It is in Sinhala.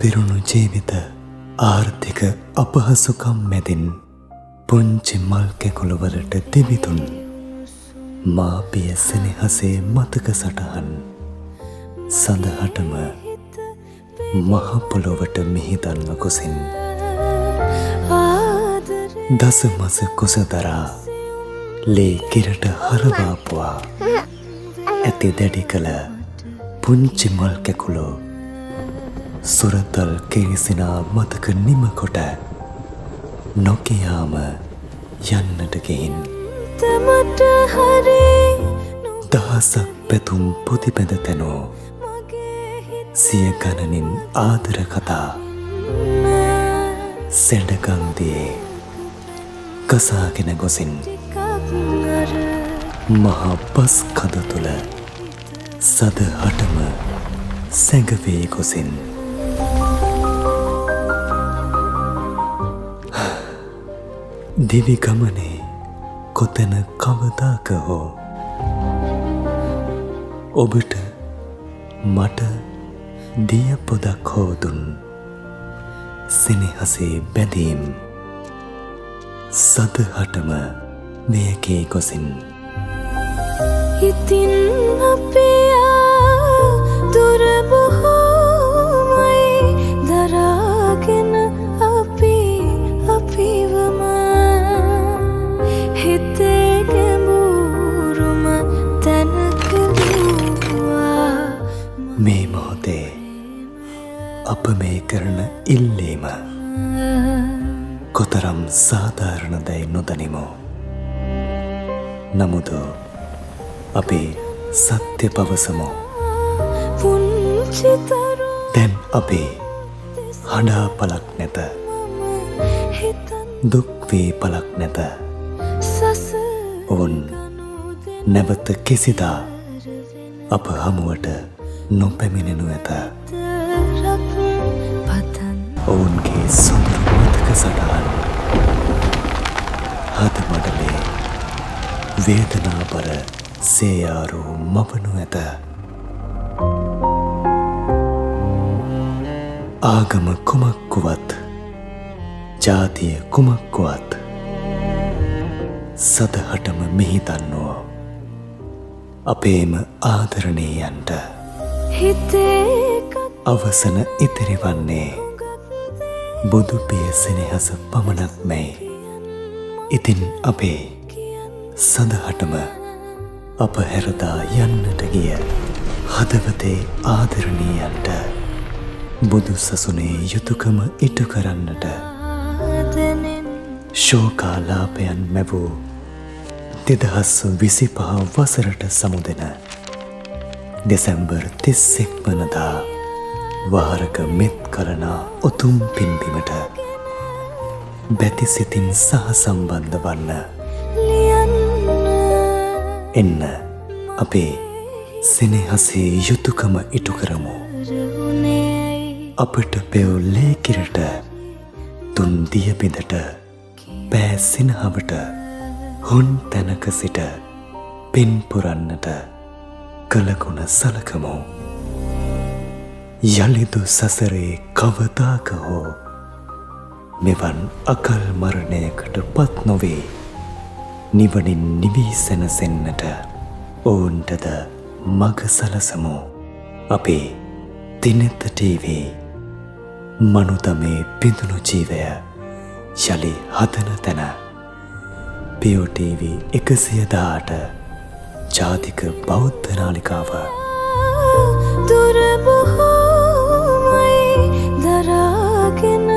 පිරුණු ජීවිත ආර්ථික අපහසුකම් මැදින් පුංචි මල් කැකුළුවලට දෙවිතුන් මාපිය සෙනෙහසේ මතක සටහන් සඳහටම මහ පොළොවට මිහිදන්ව කුසින් දසමස කුසදරා ලේ කිරට හරවාපුවා ඇති දැඩි කළ පුංචි මල් කැකුළු සුරතල් කිරිසිනා මතක නිමකොට නොකියාම යන්නට ගෙයින් දහසක් පැතුම් පොතිපැද තැනෝ සිය ගණනින් ආදර කතා සැඩකන්දියේ කසාගෙන ගොසින් මහා පස් කඳ තුළ සදහටම සැඟවී ගොසින් දිවි ගමනේ කොතැන කවදාක හෝ ඔබට මට දිය පොදක් හෝදුන් සෙනෙහසේ බැඳීම් සදහටම මෙයකේ ගොසින් ඉතින් අපියා දුර බොහෝමයි දරාගෙන අපි අපිවම හිතේ ගැඹුරුම තැනකලුවා මේ මොහොතේ අප මේ කරන ඉල්ලීම කොතරම් සාධාරණදැයි නොදනිමු. නමුදු අපි සත්‍ය පවසමු. දැන් අපි හඬා පලක් නැත. දුක්වී පලක් නැත. ඔවුන් නැවත කිසිදා අප හමුවට නොපැමිණෙනු ඇත. ඔවුන්ගේ සොඳුරු මතක සටහන් හදමඩලේ වේදනාබර සේයාරු මවනු ඇත. ආගම කුමක්කුවත් ජාතිය කුමක්කුවත් සදහටම මිහිදන්නෝ අපේම ආදරණීයන්ට අවසන ඉතිරිවන්නේ බුදුපිය සෙනෙහස පමණක් මැයි. ඉතින් අපේ සඳහටම අප හැරදා යන්නට ගිය හදවතේ ආදරණීයන්ට බුදු සසුනේ යුතුකම ඉටු කරන්නට ශෝකාලාපයන් මැවූ 2025 වසරට සමුදෙන දෙසැම්බර් 31 වනදා වහරක මෙත් කරනා උතුම් පින්බිමට බැති සිතින් සහ සම්බන්ධ වන්න එන්න අපේ සෙනෙහසේ යුතුකම ඉටු කරමු. අපට පෙව් ලේකිරට තුන් දියබිඳට පෑ සිනහවට හොන් තැනක සිට පින් පුරන්නට කළගුණ සලකමු. යළිදු සසරේ කවදාක හෝ මෙවන් අකල් මරණයකට පත් නොවේ නිවනින් නිවී සැනසෙන්නට ඔවුන්ටද මග සලසමු. අපේ තිනෙත TV මනුතමේ පිඳුණු ජීවය යළි හදන තැන පියෝ TV 118 ජාතික බෞද්ධ නාලිකාව දුර බොහෝමයි දරාගෙන